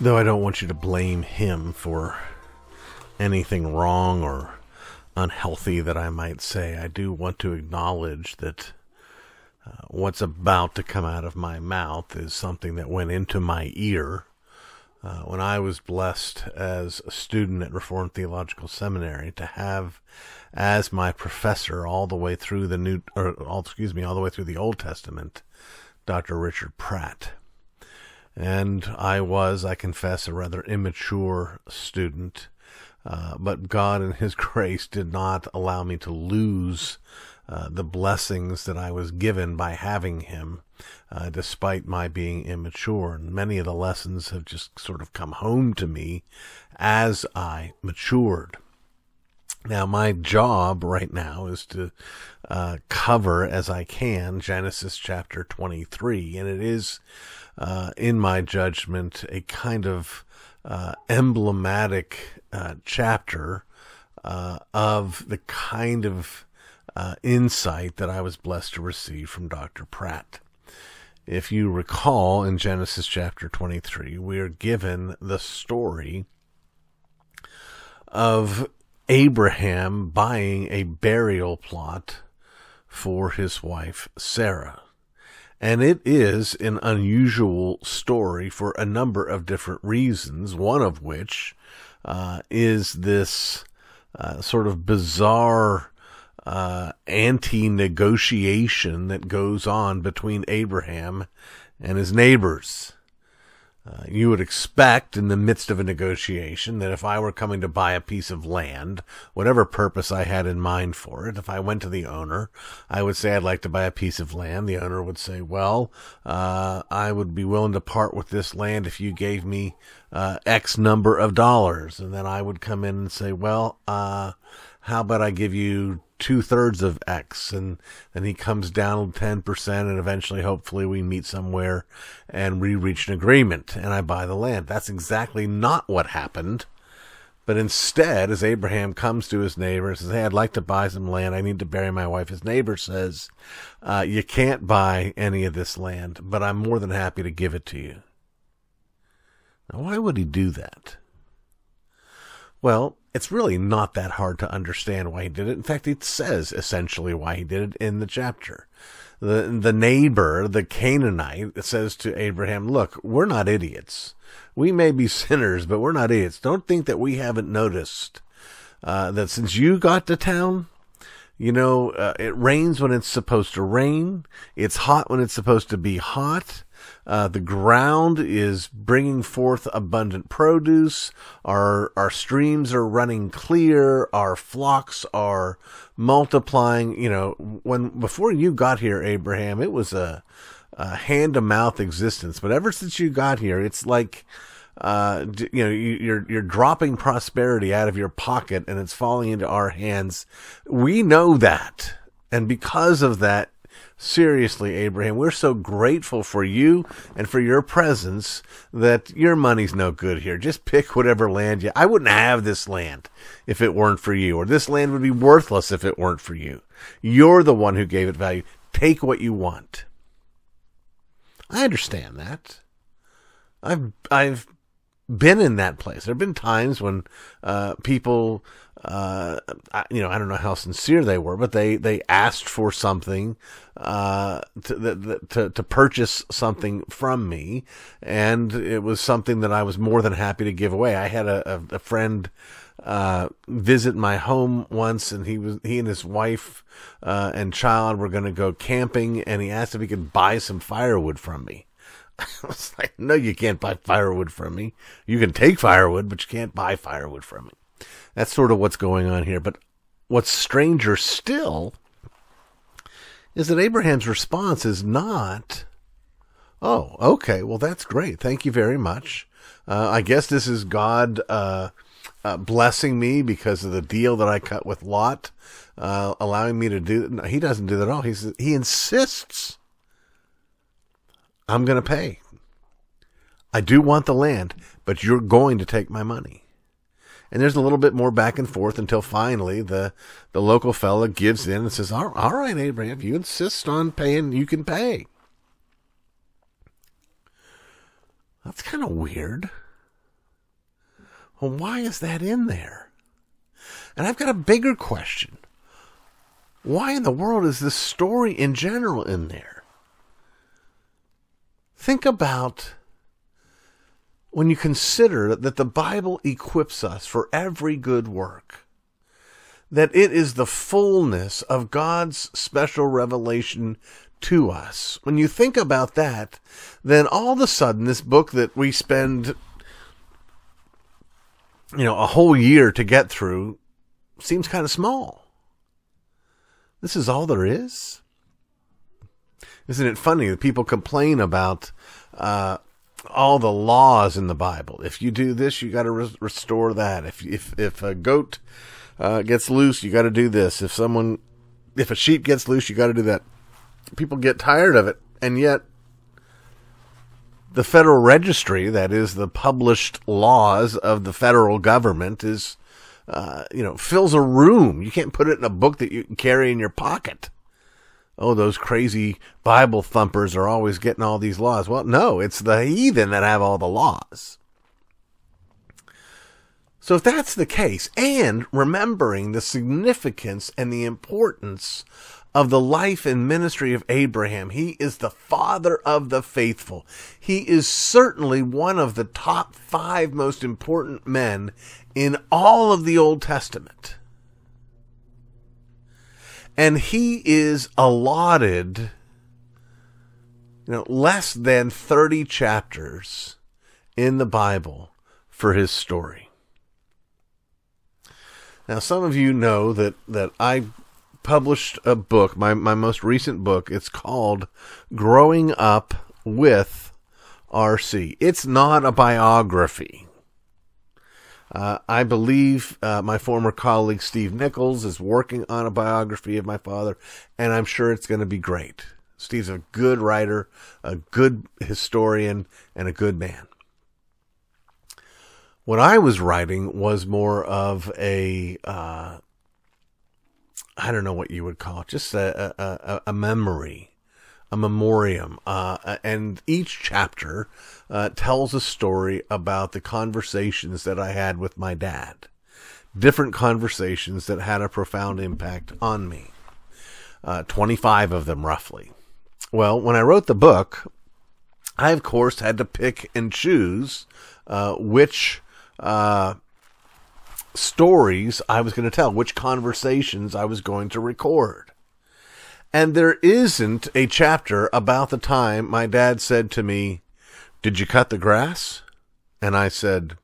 Though I don't want you to blame him for anything wrong or unhealthy that I might say, I do want to acknowledge that what's about to come out of my mouth is something that went into my ear when I was blessed as a student at Reformed Theological Seminary to have as my professor all the way through all the way through the Old Testament, Dr. Richard Pratt. And I confess, a rather immature student, but God in His grace did not allow me to lose the blessings that I was given by having him, despite my being immature. And many of the lessons have just sort of come home to me as I matured. Now, my job right now is to cover, as I can, Genesis chapter 23, and it is, in my judgment, a kind of emblematic chapter of the kind of insight that I was blessed to receive from Dr. Pratt. If you recall, in Genesis chapter 23, we are given the story of Abraham buying a burial plot for his wife Sarah. And it is an unusual story for a number of different reasons, one of which is this sort of bizarre anti-negotiation that goes on between Abraham and his neighbors. You would expect in the midst of a negotiation that if I were coming to buy a piece of land, whatever purpose I had in mind for it, if I went to the owner, I would say I'd like to buy a piece of land. The owner would say, well, I would be willing to part with this land if you gave me X number of dollars. And then I would come in and say, well, how about I give you 2/3 of X, and then he comes down 10%, and eventually, hopefully, we meet somewhere and we reach an agreement, and I buy the land. That's exactly not what happened. But instead, as Abraham comes to his neighbor and says, hey, I'd like to buy some land. I need to bury my wife. His neighbor says, you can't buy any of this land, but I'm more than happy to give it to you. Now, why would he do that? Well, it's really not that hard to understand why he did it. In fact, it says essentially why he did it in the chapter. The neighbor, the Canaanite, says to Abraham, look, we're not idiots. We may be sinners, but we're not idiots. Don't think that we haven't noticed that since you got to town, it rains when it's supposed to rain. It's hot when it's supposed to be hot. The ground is bringing forth abundant produce. Our streams are running clear. Our flocks are multiplying. Before you got here, Abraham, it was a hand-to-mouth existence. But ever since you got here, it's like, you're dropping prosperity out of your pocket and it's falling into our hands. We know that. And because of that, seriously, Abraham, we're so grateful for you and for your presence that your money's no good here. Just pick whatever land I wouldn't have this land if it weren't for you, or this land would be worthless if it weren't for you. You're the one who gave it value. Take what you want. I understand that. I've been in that place. There have been times when people, I don't know how sincere they were, but they asked for something to purchase something from me, and it was something that I was more than happy to give away. I had a friend visit my home once, and he and his wife and child were going to go camping, and he asked if he could buy some firewood from me. I was like, no, you can't buy firewood from me. You can take firewood, but you can't buy firewood from me. That's sort of what's going on here. But what's stranger still is that Abraham's response is not, oh, okay, well, that's great. Thank you very much. I guess this is God blessing me because of the deal that I cut with Lot, allowing me to do it. No, he doesn't do that at all. He insists, I'm going to pay. I do want the land, but you're going to take my money. And there's a little bit more back and forth until finally the local fella gives in and says, all right, Abraham, if you insist on paying, you can pay. That's kind of weird. Well, why is that in there? And I've got a bigger question. Why in the world is this story in general in there? Think about when you consider that the Bible equips us for every good work, that it is the fullness of God's special revelation to us. When you think about that, then all of a sudden this book that we spend, a whole year to get through seems kind of small. This is all there is. Isn't it funny that people complain about all the laws in the Bible? If you do this, you got to restore that. If a goat gets loose, you got to do this. If a sheep gets loose, you got to do that. People get tired of it, and yet the Federal Registry, that is the published laws of the federal government, is fills a room. You can't put it in a book that you can carry in your pocket. Oh, those crazy Bible thumpers are always getting all these laws. Well, no, it's the heathen that have all the laws. So if that's the case, and remembering the significance and the importance of the life and ministry of Abraham, he is the father of the faithful. He is certainly one of the top 5 most important men in all of the Old Testament. And he is allotted, less than 30 chapters in the Bible for his story. Now, some of you know that I published a book, my most recent book. It's called Growing Up with R.C. It's not a biography. I believe my former colleague Steve Nichols is working on a biography of my father, and I'm sure it's going to be great. Steve's a good writer, a good historian, and a good man. What I was writing was more of a, I don't know what you would call it, just a memory, a memoriam. And each chapter tells a story about the conversations that I had with my dad. Different conversations that had a profound impact on me. 25 of them, roughly. Well, when I wrote the book, I, of course, had to pick and choose which stories I was going to tell, which conversations I was going to record. And there isn't a chapter about the time my dad said to me, "Did you cut the grass?" And I said,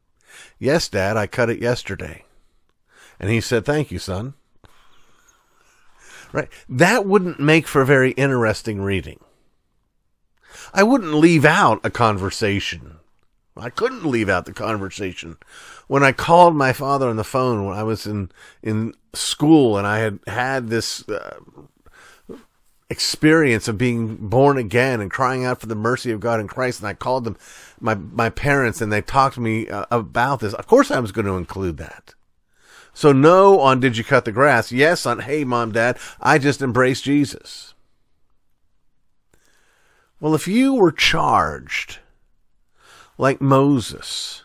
"Yes, Dad, I cut it yesterday." And he said, "Thank you, son." Right? That wouldn't make for very interesting reading. I wouldn't leave out a conversation. I couldn't leave out the conversation. When I called my father on the phone when I was in school and I had this experience of being born again and crying out for the mercy of God in Christ, and I called them, my parents, and they talked to me about this. Of course I was going to include that. So no on "Did you cut the grass?" Yes on "Hey, Mom, Dad, I just embraced Jesus." Well, if you were charged, like Moses,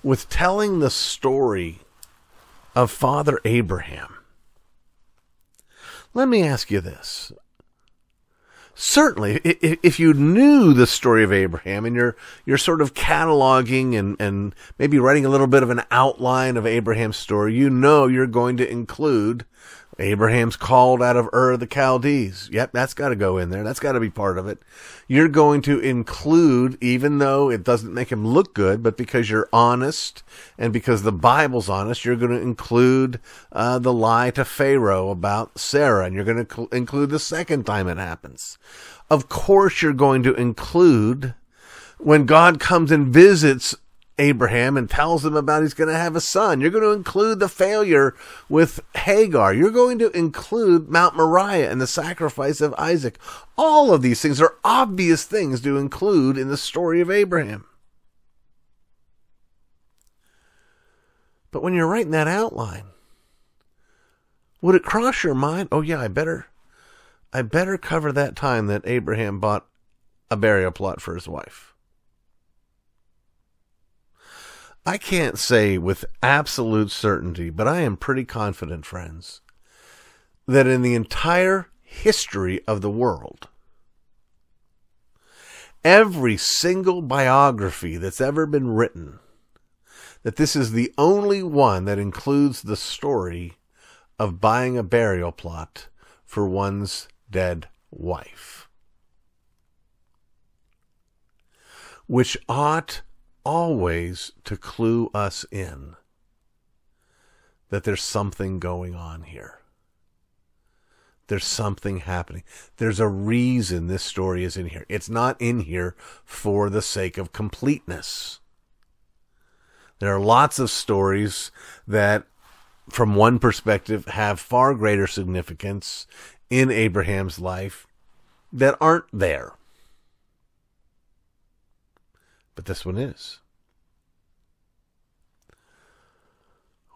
with telling the story of Father Abraham, let me ask you this. Certainly, if you knew the story of Abraham and you're sort of cataloging and maybe writing a little bit of an outline of Abraham's story, you're going to include Abraham's called out of Ur of the Chaldees. Yep, that's got to go in there. That's got to be part of it. You're going to include, even though it doesn't make him look good, but because you're honest and because the Bible's honest, you're going to include the lie to Pharaoh about Sarah, and you're going to include the second time it happens. Of course, you're going to include when God comes and visits Abraham and tells him about he's going to have a son. You're going to include the failure with Hagar. You're going to include Mount Moriah and the sacrifice of Isaac. All of these things are obvious things to include in the story of Abraham. But when you're writing that outline, would it cross your mind, oh yeah, I better cover that time that Abraham bought a burial plot for his wife? I can't say with absolute certainty, but I am pretty confident, friends, that in the entire history of the world, every single biography that's ever been written, that this is the only one that includes the story of buying a burial plot for one's dead wife, which ought always to clue us in that there's something going on here. There's something happening. There's a reason this story is in here. It's not in here for the sake of completeness. There are lots of stories that, from one perspective, have far greater significance in Abraham's life that aren't there. But this one is.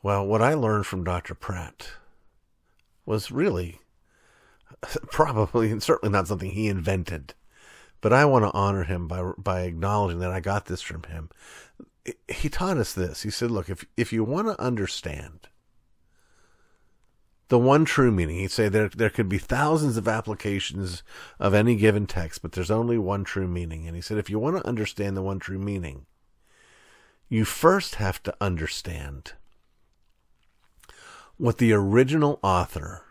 Well, what I learned from Dr. Pratt was really probably and certainly not something he invented. But I want to honor him by acknowledging that I got this from him. He taught us this. He said, look, if you want to understand the one true meaning, he'd say there could be thousands of applications of any given text, but there's only one true meaning. And he said, if you want to understand the one true meaning, you first have to understand what the original author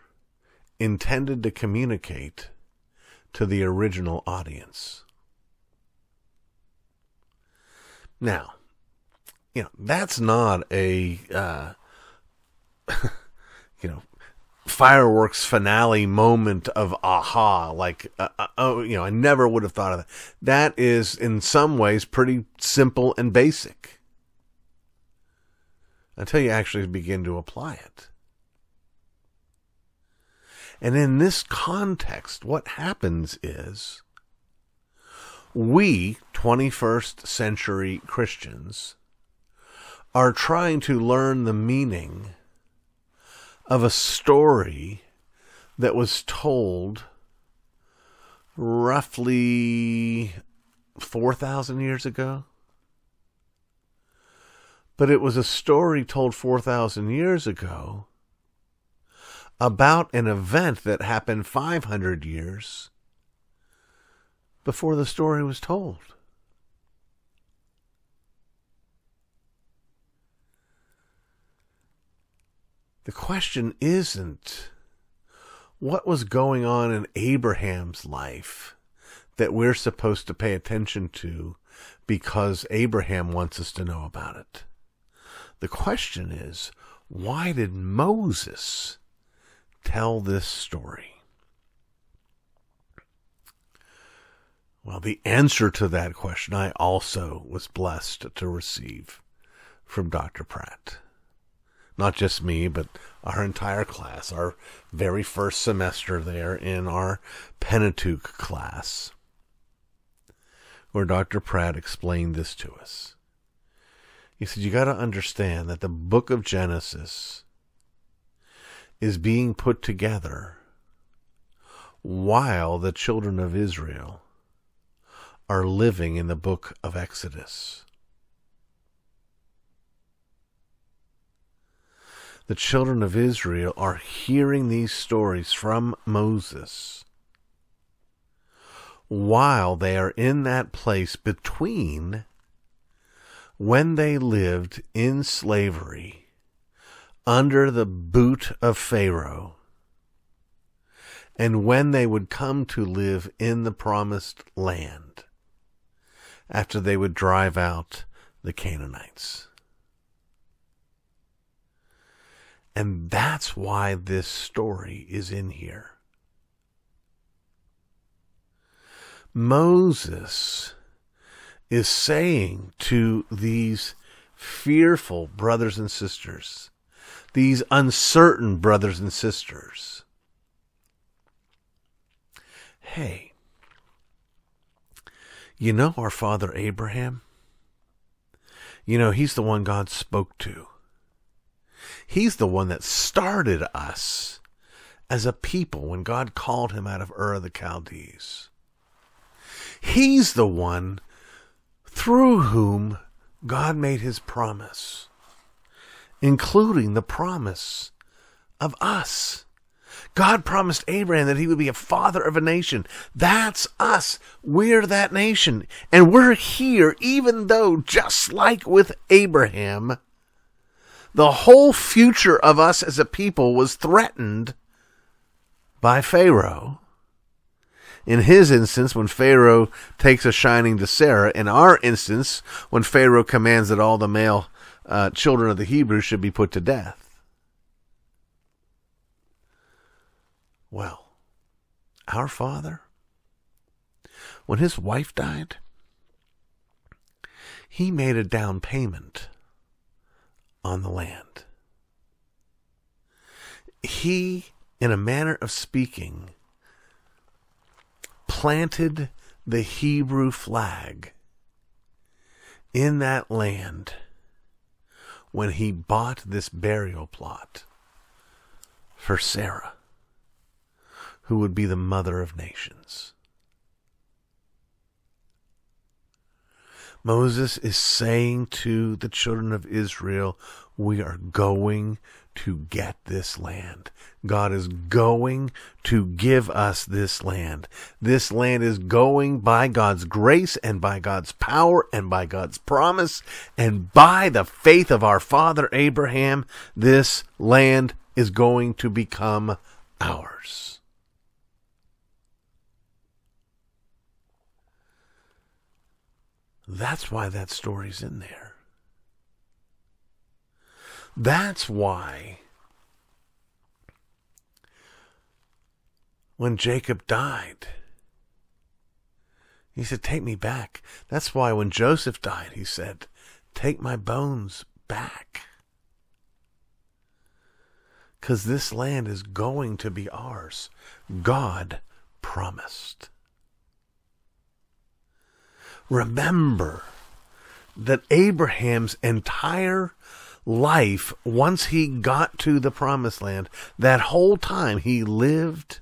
intended to communicate to the original audience. Now, that's not a, fireworks finale moment of aha, like, I never would have thought of that. That is, in some ways, pretty simple and basic until you actually begin to apply it. And in this context, what happens is we, 21st century Christians, are trying to learn the meaning of a story that was told roughly 4,000 years ago. But it was a story told 4,000 years ago about an event that happened 500 years before the story was told. The question isn't what was going on in Abraham's life that we're supposed to pay attention to because Abraham wants us to know about it. The question is, why did Moses tell this story? Well, the answer to that question I also was blessed to receive from Dr. Pratt. Not just me, but our entire class, our very first semester there in our Pentateuch class, where Dr. Pratt explained this to us. He said, you got to understand that the book of Genesis is being put together while the children of Israel are living in the book of Exodus. The children of Israel are hearing these stories from Moses while they are in that place between when they lived in slavery under the boot of Pharaoh and when they would come to live in the promised land after they would drive out the Canaanites. And that's why this story is in here. Moses is saying to these fearful brothers and sisters, these uncertain brothers and sisters, hey, you know our father Abraham? You know, he's the one God spoke to. He's the one that started us as a people when God called him out of Ur of the Chaldees. He's the one through whom God made his promise, including the promise of us. God promised Abraham that he would be a father of a nation. That's us. We're that nation. And we're here, even though, just like with Abraham, the whole future of us as a people was threatened by Pharaoh. In his instance, when Pharaoh takes a shining to Sarah. In our instance, when Pharaoh commands that all the male children of the Hebrews should be put to death. Well, our father, when his wife died, he made a down payment on the land. He, in a manner of speaking, planted the Hebrew flag in that land when he bought this burial plot for Sarah, who would be the mother of nations. Moses is saying to the children of Israel, we are going to get this land. God is going to give us this land. This land is going by God's grace and by God's power and by God's promise and by the faith of our father Abraham. This land is going to become ours. That's why that story's in there. That's why when Jacob died, he said, take me back. That's why when Joseph died, he said, take my bones back. Because this land is going to be ours. God promised. Remember that Abraham's entire life, once he got to the promised land, that whole time he lived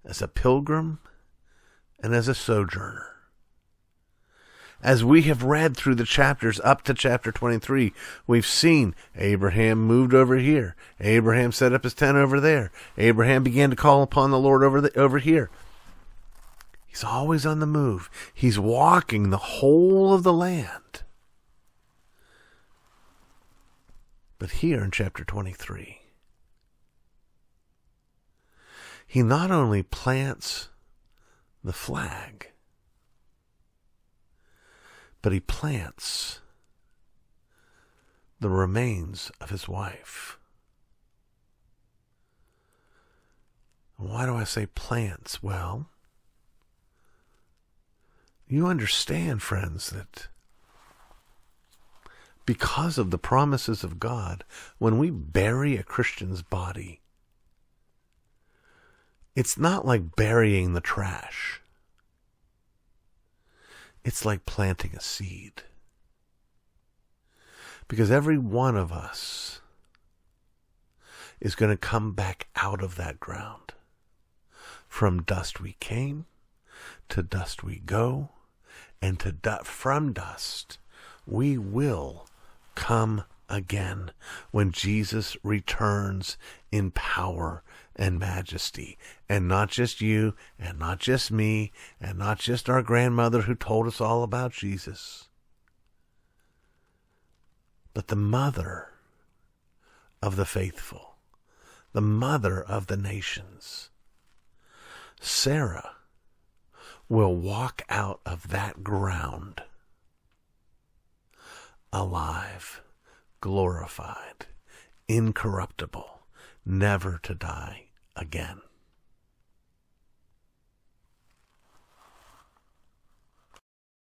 as a pilgrim and as a sojourner. As we have read through the chapters up to chapter 23, we've seen Abraham moved over here. Abraham set up his tent over there. Abraham began to call upon the Lord over here. He's always on the move. He's walking the whole of the land. But here in chapter 23, he not only plants the flag, but he plants the remains of his wife. Why do I say plants? Well, you understand, friends, that because of the promises of God, when we bury a Christian's body, it's not like burying the trash. It's like planting a seed. Because every one of us is going to come back out of that ground. From dust we came, to dust we go, and from dust we will come again when Jesus returns in power and majesty. And not just you, and not just me, and not just our grandmother who told us all about Jesus, but the mother of the faithful, the mother of the nations. Sarah will walk out of that ground alive, glorified, incorruptible, never to die again.